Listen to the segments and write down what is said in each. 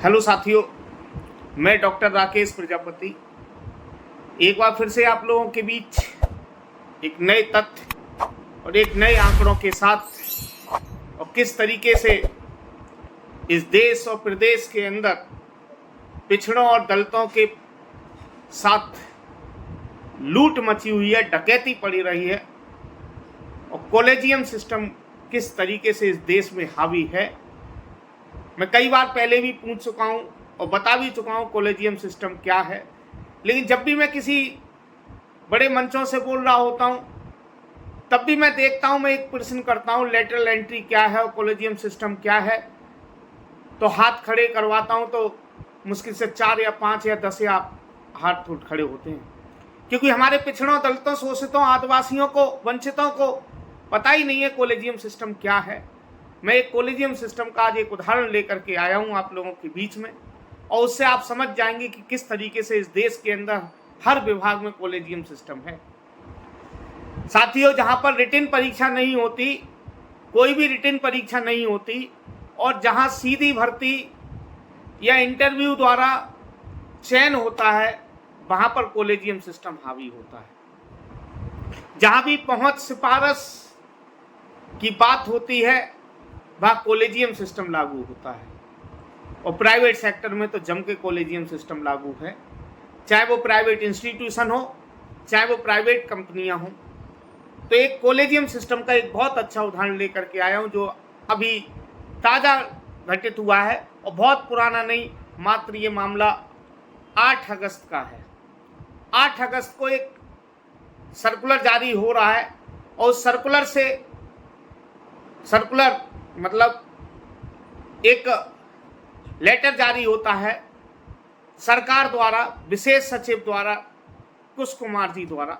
Hello साथियों, मैं doctor Rakesh Prajapati एक बार फिर से आप लोगों के बीच एक नए तथ्य और एक नए आंकड़ों के साथ और किस तरीके से इस देश और प्रदेश के अंदर पिछड़ों और दलितों के साथ लूट मची हुई है, डकैती पड़ी रही है और कॉलेजियम सिस्टम किस तरीके से इस देश में हावी है। मैं कई बार पहले भी पूछ चुका हूं और बता भी चुका हूं कॉलेजियम सिस्टम क्या है, लेकिन जब भी मैं किसी बड़े मंचों से बोल रहा होता हूं तब भी मैं देखता हूं, मैं एक प्रश्न करता हूं लेटरल एंट्री क्या है और कॉलेजियम सिस्टम क्या है, तो हाथ खड़े करवाता हूं तो मुश्किल से 4 या 5 या 10 या हाथ उठ खड़े होते हैं, क्योंकि हमारे पिछड़ों, दलितों, शोषितों, आदिवासियों को, वंचितों को पता ही नहीं है कॉलेजियम सिस्टम क्या है। मैं एक कॉलेजियम सिस्टम का आज एक उदाहरण लेकर के आया हूं आप लोगों के बीच में, और उससे आप समझ जाएंगे कि किस तरीके से इस देश के अंदर हर विभाग में कॉलेजियम सिस्टम है। साथियों, जहां पर रिटन परीक्षा नहीं होती, कोई भी रिटन परीक्षा नहीं होती, और जहां सीधी भर्ती या इंटरव्यू द्वारा चयन होता है, वहां पर कॉलेजियम सिस्टम हावी होता है। जहां भी पहुंच सिफारिश की बात होती है वहां कॉलेजियम सिस्टम लागू होता है, और प्राइवेट सेक्टर में तो जम के कॉलेजियम सिस्टम लागू है, चाहे वो प्राइवेट इंस्टीट्यूशन हो, चाहे वो प्राइवेट कंपनियां हो। तो एक कॉलेजियम सिस्टम का एक बहुत अच्छा उदाहरण लेकर के आया हूं जो अभी ताज़ा घटित हुआ है और बहुत पुराना नहीं, मात्र ये मामला 8 अगस्त का है। 8 अगस्त को एक सर्कुलर जारी हो रहा है, और उस सर्कुलर मतलब एक लेटर जारी होता है सरकार द्वारा, विशेष सचिव द्वारा, कुश कुमार जी द्वारा,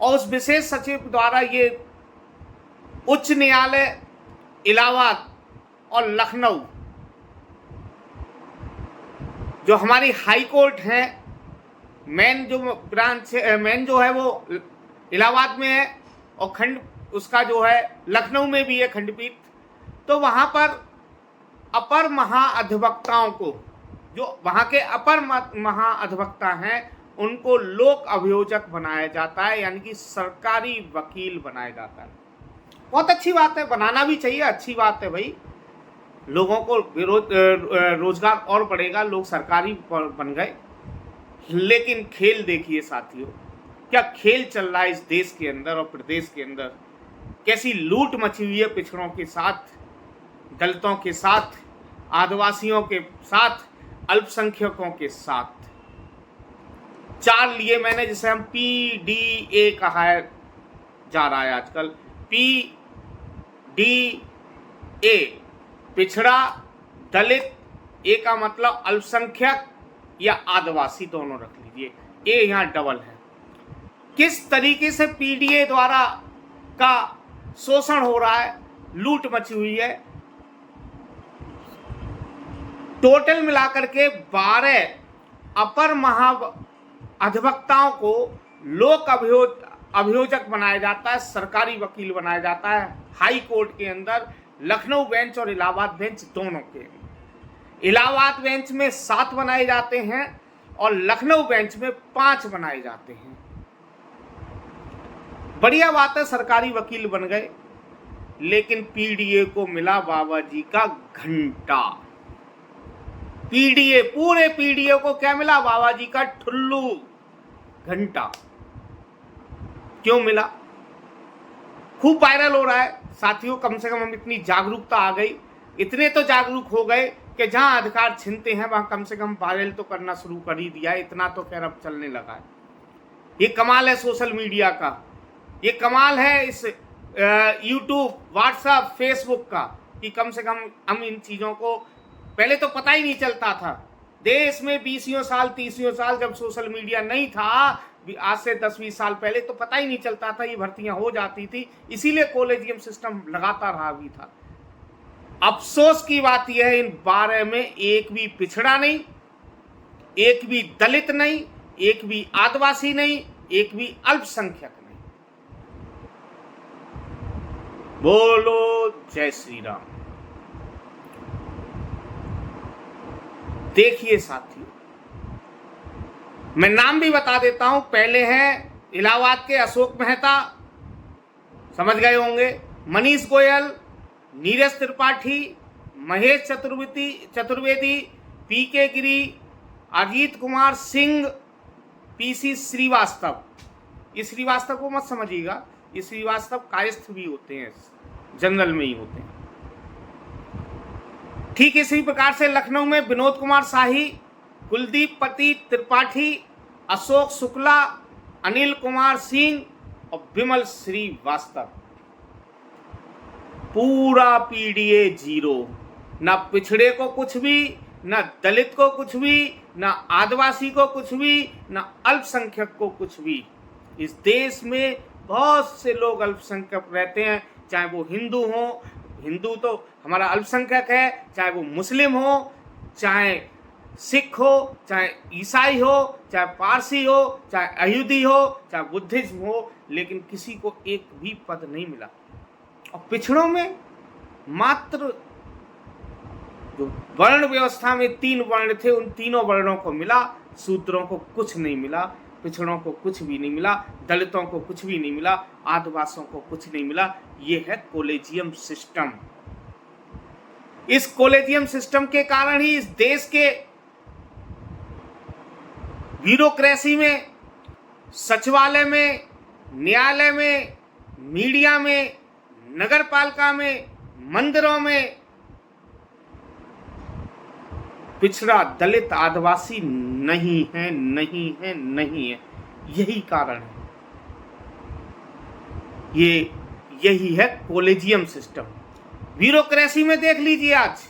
और उस विशेष सचिव द्वारा ये उच्च न्यायालय इलाहाबाद और लखनऊ, जो हमारी हाई कोर्ट है, मेन जो ब्रांच है, मेन जो है वो इलाहाबाद में है, और खंड उसका जो है लखनऊ में भी है खंडपीठ। तो वहाँ पर अपर महाअधिवक्ताओं को, जो वहाँ के अपर महाअधिवक्ता हैं, उनको लोक अभियोजक बनाया जाता है, यानी कि सरकारी वकील बनाया जाता है। बहुत अच्छी बात है, बनाना भी चाहिए, अच्छी बात है भाई, लोगों को रोजगार और बढ़ेगा, लोग सरकारी बन गए। लेकिन खेल देखिए साथियों, क्या खेल चल रहा है इस देश के अंदर और प्रदेश के अंदर, कैसी लूट मची हुई है पिछड़ों के साथ, दलितों के साथ, आदिवासियों के साथ, अल्पसंख्यकों के साथ। 4 लिए मैंने, जिसे हम PDA कहा है जा रहा है आजकल, PDA, पिछड़ा, दलित, ए का मतलब अल्पसंख्यक या आदिवासी, दोनों रख लीजिए, ए यहाँ डबल है। किस तरीके से PDA द्वारा का शोषण हो रहा है, लूट मची हुई है। टोटल मिलाकर के 12 अपर महाअधिवक्ताओं को लोक अभियोजक बनाया जाता है, सरकारी वकील बनाया जाता है हाई कोर्ट के अंदर, लखनऊ बेंच और इलाहाबाद बेंच दोनों के। इलाहाबाद बेंच में 7 बनाए जाते हैं और लखनऊ बेंच में 5 बनाए जाते हैं। बढ़िया बात है, सरकारी वकील बन गए, लेकिन PDA को मिला बाबा जी का घंटा। PDA, पूरे PDA को क्या मिला? बाबा जी का ठुल्लू, घंटा। क्यों मिला? खूब वायरल हो रहा है साथियों। कम से कम हम इतनी जागरूकता आ गई, इतने तो जागरूक हो गए कि जहां अधिकार छीनते हैं वहां कम से कम वायरल तो करना शुरू कर ही दिया है। इतना तो खैर अब चलने लगा है। ये कमाल है सोशल मीडिया का, ये कमाल है इस यूट्यूब, व्हाट्सएप, फेसबुक का, कि कम से कम हम इन चीज़ों को, पहले तो पता ही नहीं चलता था देश में 20 साल 30 साल जब सोशल मीडिया नहीं था, आज से 10-20 साल पहले तो पता ही नहीं चलता था, ये भर्तियां हो जाती थी, इसीलिए कॉलेजियम सिस्टम लगातार हावी था। अफसोस की बात यह है, इन 12 में एक भी पिछड़ा नहीं, एक भी दलित नहीं, एक भी आदिवासी नहीं, एक भी अल्पसंख्यक नहीं। बोलो जय श्री राम। देखिए साथियों, मैं नाम भी बता देता हूं। पहले हैं इलाहाबाद के अशोक मेहता, समझ गए होंगे, मनीष गोयल, नीरज त्रिपाठी, महेश चतुर्वेदी, पीके गिरी, अजीत कुमार सिंह, पीसी श्रीवास्तव। इस श्रीवास्तव को मत समझिएगा, ये श्रीवास्तव कायस्थ भी होते हैं, जनरल में ही होते हैं। ठीक इसी प्रकार से लखनऊ में विनोद कुमार शाही, कुलदीप पति त्रिपाठी, अशोक शुक्ला, अनिल कुमार सिंह और विमल श्रीवास्तव। पूरा पीडीए 0, ना पिछड़े को कुछ भी, ना दलित को कुछ भी, ना आदिवासी को कुछ भी, ना अल्पसंख्यक को कुछ भी। इस देश में बहुत से लोग अल्पसंख्यक रहते हैं, चाहे वो हिंदू हो, हिंदू तो हमारा अल्पसंख्यक है, चाहे वो मुस्लिम हो, चाहे सिख हो, चाहे ईसाई हो, चाहे पारसी हो, चाहे अयहूदी हो, चाहे बुद्धिज्म हो, लेकिन किसी को एक भी पद नहीं मिला। और पिछड़ों में मात्र जो वर्ण व्यवस्था में 3 वर्ण थे, उन तीनों वर्णों को मिला, शूद्रों को कुछ नहीं मिला, पिछड़ों को कुछ भी नहीं मिला, दलितों को कुछ भी नहीं मिला, आदिवासियों को कुछ नहीं मिला। ये है कॉलेजियम सिस्टम। इस कॉलेजियम सिस्टम के कारण ही इस देश के ब्यूरोक्रेसी में, सचिवालय में, न्यायालय में, मीडिया में, नगरपालिका में, मंदिरों में पिछड़ा, दलित, आदिवासी नहीं है, नहीं है, नहीं है। यही कारण है, यही है कॉलेजियम सिस्टम। ब्यूरोक्रेसी में देख लीजिए, आज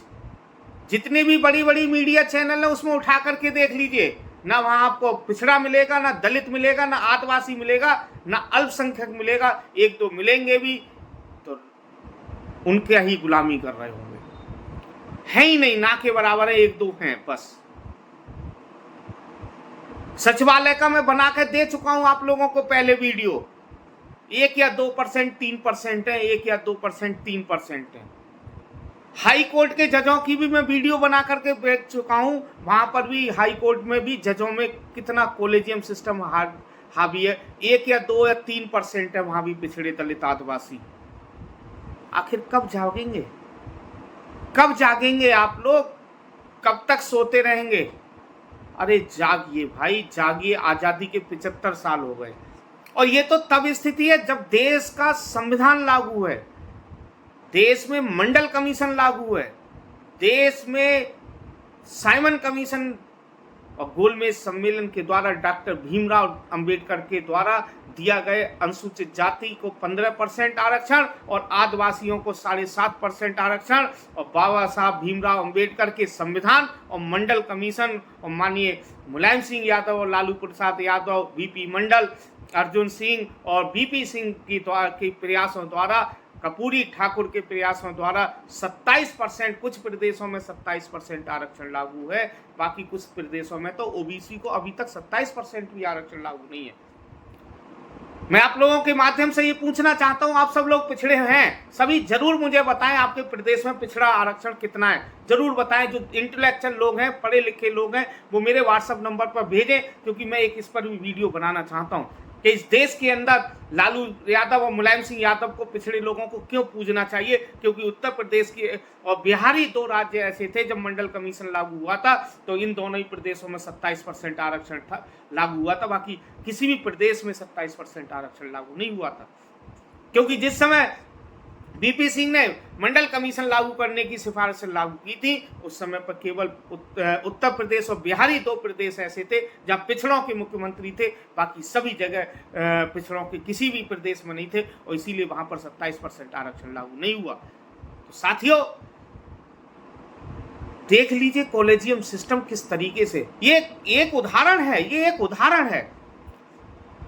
जितनी भी बड़ी बड़ी मीडिया चैनल है उसमें उठा करके देख लीजिए, ना वहां आपको पिछड़ा मिलेगा, ना दलित मिलेगा, ना आदिवासी मिलेगा, ना अल्पसंख्यक मिलेगा। 1-2 मिलेंगे भी तो उनके ही गुलामी कर रहे होंगे, है ही नहीं, ना के बराबर है, 1-2 हैं बस। सचिवालय का मैं बना कर दे चुका हूं आप लोगों को पहले वीडियो। 1 या 2%, 3% है, 1 या 2%, 3% है। हाई कोर्ट के जजों की भी मैं वीडियो बना करके भेज चुका हूं, वहां पर भी हाई कोर्ट में भी जजों में कितना कॉलेजियम सिस्टम हावी है। 1 या 2 या 3% है वहां भी पिछड़े, दलित, आदिवासी। आखिर कब जागेंगे, कब जागेंगे आप लोग? कब तक सोते रहेंगे? अरे जागिए भाई, जागिए। आजादी के 75 साल हो गए, और ये तो तब स्थिति है जब देश का संविधान लागू है, देश में मंडल कमीशन लागू है, देश में साइमन कमीशन और गोलमेज सम्मेलन के द्वारा डॉक्टर भीमराव अंबेडकर के द्वारा दिया गए अनुसूचित जाति को 15% आरक्षण और आदिवासियों को 7.5% आरक्षण, और बाबा साहब भीमराव अंबेडकर के संविधान और मंडल कमीशन और माननीय मुलायम सिंह यादव और लालू प्रसाद यादव, बीपी मंडल, अर्जुन सिंह और बीपी सिंह के प्रयासों द्वारा, कपूरी ठाकुर के प्रयासों द्वारा 27%, कुछ प्रदेशों में 27% आरक्षण लागू है, बाकी कुछ प्रदेशों में तो ओबीसी को अभी तक 27% भी आरक्षण लागू नहीं है। मैं आप लोगों के माध्यम से ये पूछना चाहता हूं, आप सब लोग पिछड़े हैं, सभी जरूर मुझे बताएं आपके प्रदेश में पिछड़ा आरक्षण कितना है, जरूर बताएं। जो इंटेलेक्चुअल लोग हैं, पढ़े लिखे लोग हैं, वो मेरे व्हाट्सएप नंबर पर भेजें, क्योंकि मैं एक इस पर भी वीडियो बनाना चाहता हूं कि इस देश के अंदर लालू यादव और मुलायम सिंह यादव को पिछड़े लोगों को क्यों पूजना चाहिए। क्योंकि उत्तर प्रदेश के और बिहारी 2 राज्य ऐसे थे जब मंडल कमीशन लागू हुआ था, तो इन दोनों ही प्रदेशों में 27% आरक्षण था, लागू हुआ था, बाकी किसी भी प्रदेश में 27% आरक्षण लागू नहीं हुआ था। क्योंकि जिस समय बीपी सिंह ने मंडल कमीशन लागू करने की सिफारिश लागू की थी, उस समय पर केवल उत्तर प्रदेश और बिहारी 2 प्रदेश ऐसे थे जहां पिछड़ों के मुख्यमंत्री थे, बाकी सभी जगह पिछड़ों के किसी भी प्रदेश में नहीं थे, और इसीलिए वहां पर 27% आरक्षण लागू नहीं हुआ। तो साथियों देख लीजिए कॉलेजियम सिस्टम किस तरीके से, ये एक उदाहरण है, ये एक उदाहरण है।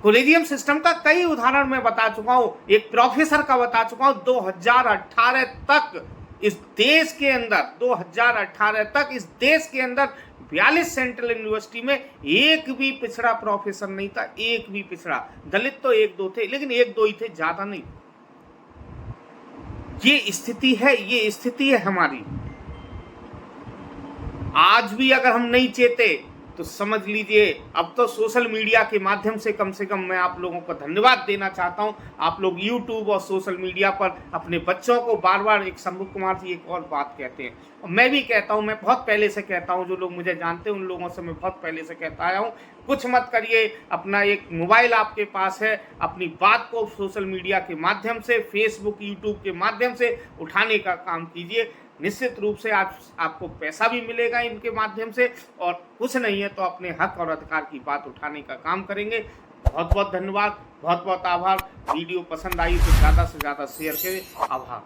कॉलेजियम सिस्टम का कई उदाहरण मैं बता चुका हूं, एक प्रोफेसर का बता चुका हूं। 2018 तक इस देश के अंदर 2018 तक इस देश के अंदर 42 सेंट्रल यूनिवर्सिटी में एक भी पिछड़ा प्रोफेसर नहीं था, एक भी पिछड़ा। दलित तो 1-2 थे, लेकिन 1-2 ही थे, ज्यादा नहीं। ये स्थिति है, ये स्थिति है हमारी। आज भी अगर हम नहीं चेते तो समझ लीजिए अब तो सोशल मीडिया के माध्यम से कम मैं आप लोगों को धन्यवाद देना चाहता हूं। आप लोग यूट्यूब और सोशल मीडिया पर अपने बच्चों को बार बार, एक शंभू कुमार जी एक और बात कहते हैं और मैं भी कहता हूं, मैं बहुत पहले से कहता हूं, जो लोग मुझे जानते हैं उन लोगों से मैं बहुत पहले से कहता आया हूं, कुछ मत करिए। अपना एक मोबाइल आपके पास है, अपनी बात को सोशल मीडिया के माध्यम से, फेसबुक यूट्यूब के माध्यम से उठाने का काम कीजिए। निश्चित रूप से आपको पैसा भी मिलेगा इनके माध्यम से, और कुछ नहीं है तो अपने हक और अधिकार की बात उठाने का काम करेंगे। बहुत बहुत धन्यवाद, बहुत बहुत आभार। वीडियो पसंद आई तो ज़्यादा से ज़्यादा शेयर करें। आभार।